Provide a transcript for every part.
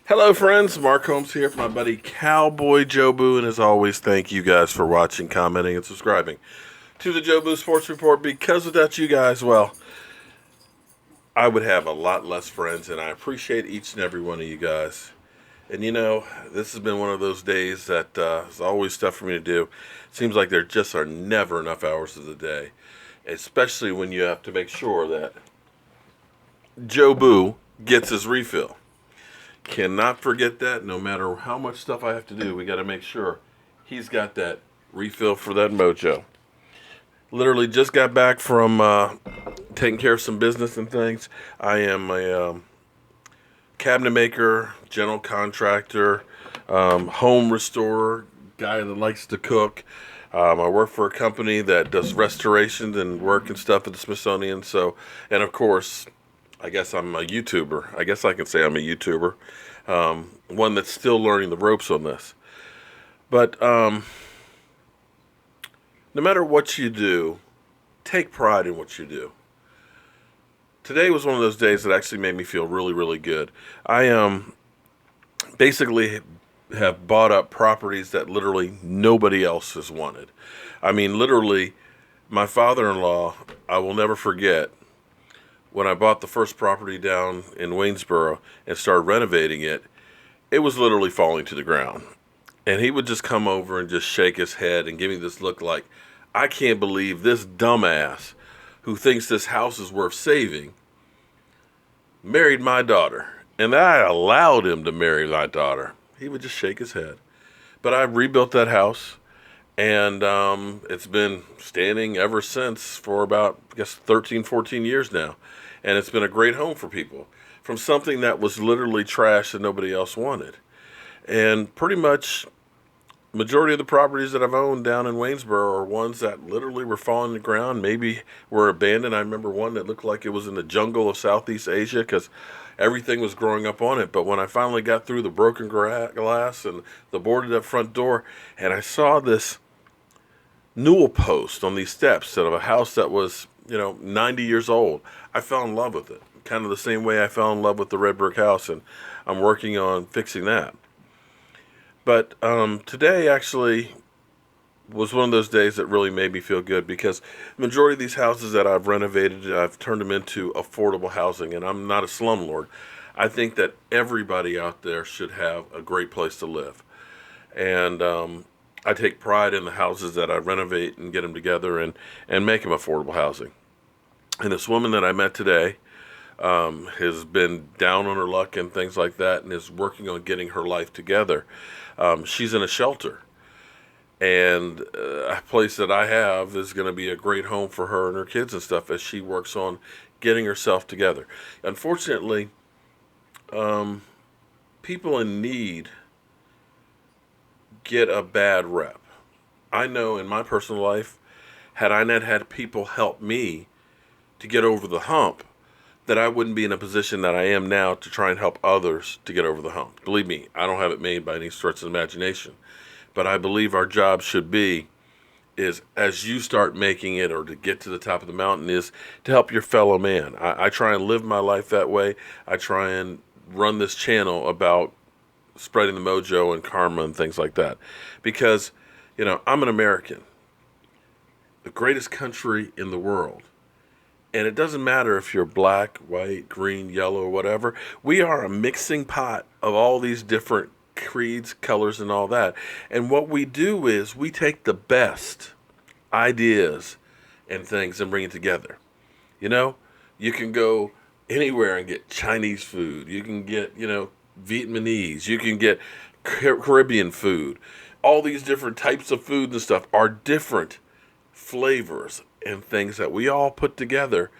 Hello, friends. Mark Holmes here for my buddy Cowboy Jobu, and as always, thank you guys for watching, commenting, and subscribing to the Jobu Sports Report. Because without you guys, well, I would have a lot less friends, and I appreciate each and every one of you guys. And this has been one of those days that is always tough for me to do. Seems like there just are never enough hours of the day, especially when you have to make sure that Jobu gets his refill. Cannot forget that. No matter how much stuff I have to do, we got to make sure he's got that refill for that mojo. Literally just got back from taking care of some business and things. I am a cabinet maker, general contractor, home restorer, guy that likes to cook. I work for a company that does restorations and work and stuff at the Smithsonian. So, and of course, I guess I'm a YouTuber. I guess I can say I'm a YouTuber. One that's still learning the ropes on this. But no matter what you do, take pride in what you do. Today was one of those days that actually made me feel really, really good. I basically have bought up properties that literally nobody else has wanted. I mean, literally, my father-in-law, I will never forget, when I bought the first property down in Waynesboro and started renovating it, it was literally falling to the ground. And he would just come over and just shake his head and give me this look like, I can't believe this dumbass who thinks this house is worth saving married my daughter. And I allowed him to marry my daughter. He would just shake his head. But I rebuilt that house, and it's been standing ever since for about, I guess, 13, 14 years now. And it's been a great home for people from something that was literally trash that nobody else wanted. And pretty much majority of the properties that I've owned down in Waynesboro are ones that literally were falling to the ground, maybe were abandoned. I remember one that looked like it was in the jungle of Southeast Asia because everything was growing up on it. But when I finally got through the broken glass and the boarded up front door, and I saw this newel post on these steps of a house that was, 90 years old, I fell in love with it. Kind of the same way I fell in love with the red brick house, and I'm working on fixing that. But today actually was one of those days that really made me feel good because the majority of these houses that I've renovated, I've turned them into affordable housing, and I'm not a slumlord. I think that everybody out there should have a great place to live. And I take pride in the houses that I renovate and get them together and make them affordable housing. And this woman that I met today has been down on her luck and things like that and is working on getting her life together. She's in a shelter. And a place that I have is going to be a great home for her and her kids and stuff as she works on getting herself together. Unfortunately, people in need get a bad rep. I know in my personal life, had I not had people help me to get over the hump, that I wouldn't be in a position that I am now to try and help others to get over the hump. Believe me, I don't have it made by any stretch of the imagination. But I believe our job should be is as you start making it or to get to the top of the mountain is to help your fellow man. I try and live my life that way. I try and run this channel about spreading the mojo and karma and things like that. Because, I'm an American. The greatest country in the world. And it doesn't matter if you're black, white, green, yellow, or whatever. We are a mixing pot of all these different creeds, colors, and all that. And what we do is we take the best ideas and things and bring it together. You can go anywhere and get Chinese food. You can get, Vietnamese. You can get Caribbean food. All these different types of food and stuff are different flavors and things that we all put together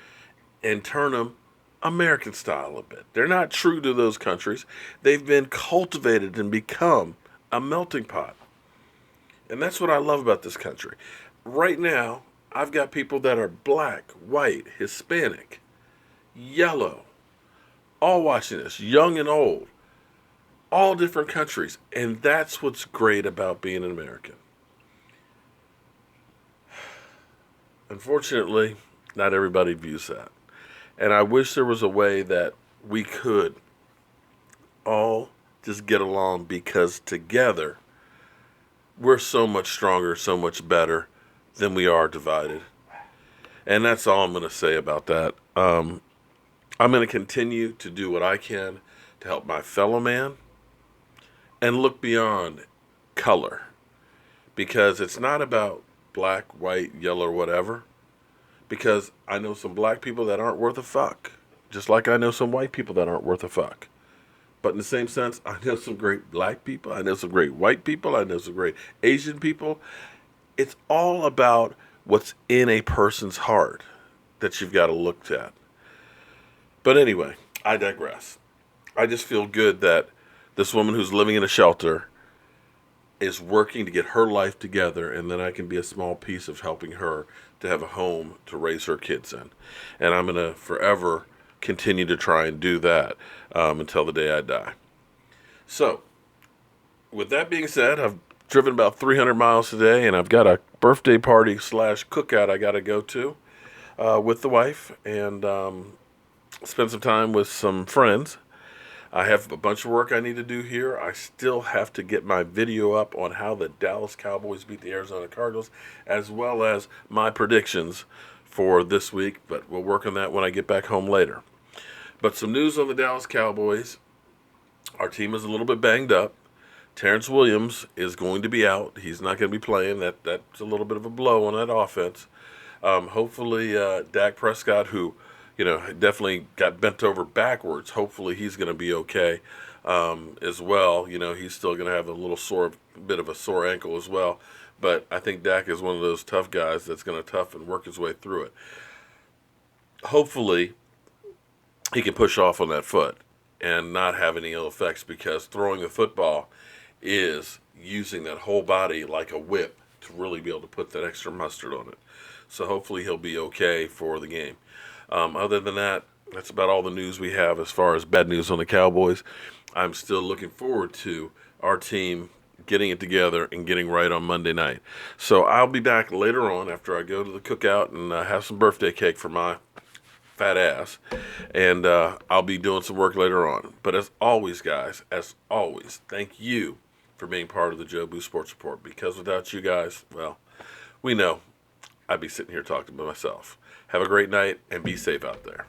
and turn them American style a bit. They're not true to those countries. They've been cultivated and become a melting pot. And that's what I love about this country. Right now, I've got people that are black, white, Hispanic, yellow, all watching this, young and old, all different countries. And that's what's great about being an American. Unfortunately, not everybody views that. And I wish there was a way that we could all just get along, because together we're so much stronger, so much better than we are divided. And that's all I'm going to say about that. I'm going to continue to do what I can to help my fellow man and look beyond color, because it's not about black, white, yellow, whatever. Because I know some black people that aren't worth a fuck, just like I know some white people that aren't worth a fuck. But in the same sense, I know some great black people, I know some great white people, I know some great Asian people. It's all about what's in a person's heart that you've got to look at. But anyway, I digress. I just feel good that this woman who's living in a shelter is working to get her life together, and then I can be a small piece of helping her to have a home to raise her kids in. And I'm going to forever continue to try and do that until the day I die. So, with that being said, I've driven about 300 miles today, and I've got a birthday party / cookout I got to go to with the wife, and spend some time with some friends. I have a bunch of work I need to do here. I still have to get my video up on how the Dallas Cowboys beat the Arizona Cardinals, as well as my predictions for this week, but we'll work on that when I get back home later. But some news on the Dallas Cowboys. Our team is a little bit banged up. Terrance Williams is going to be out. He's not going to be playing. That's a little bit of a blow on that offense. Hopefully, Dak Prescott, who definitely got bent over backwards. Hopefully he's going to be okay as well. He's still going to have a bit of a sore ankle as well. But I think Dak is one of those tough guys that's going to tough and work his way through it. Hopefully he can push off on that foot and not have any ill effects, because throwing the football is using that whole body like a whip to really be able to put that extra mustard on it. So hopefully he'll be okay for the game. Other than that, that's about all the news we have as far as bad news on the Cowboys. I'm still looking forward to our team getting it together and getting right on Monday night. So I'll be back later on after I go to the cookout and have some birthday cake for my fat ass. And I'll be doing some work later on. But as always, guys, thank you for being part of the Joe Boo Sports Report. Because without you guys, well, we know I'd be sitting here talking to myself. Have a great night and be safe out there.